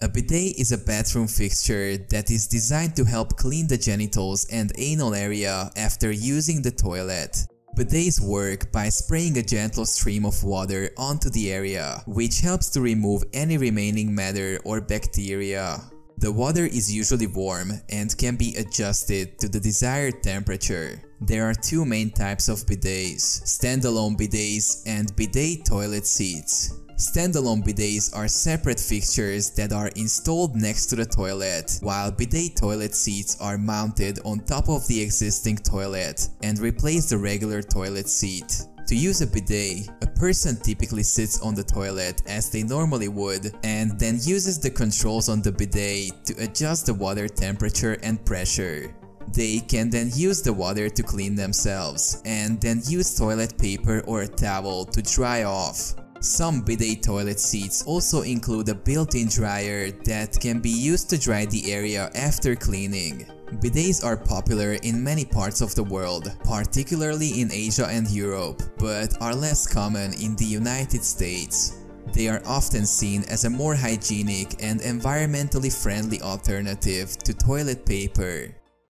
A bidet is a bathroom fixture that is designed to help clean the genitals and anal area after using the toilet. Bidets work by spraying a gentle stream of water onto the area, which helps to remove any remaining matter or bacteria. The water is usually warm and can be adjusted to the desired temperature. There are two main types of bidets: standalone bidets and bidet toilet seats. Standalone bidets are separate fixtures that are installed next to the toilet, while bidet toilet seats are mounted on top of the existing toilet and replace the regular toilet seat. To use a bidet, a person typically sits on the toilet as they normally would and then uses the controls on the bidet to adjust the water temperature and pressure. They can then use the water to clean themselves and then use toilet paper or a towel to dry off. Some bidet toilet seats also include a built-in dryer that can be used to dry the area after cleaning. Bidets are popular in many parts of the world, particularly in Asia and Europe, but are less common in the United States. They are often seen as a more hygienic and environmentally friendly alternative to toilet paper.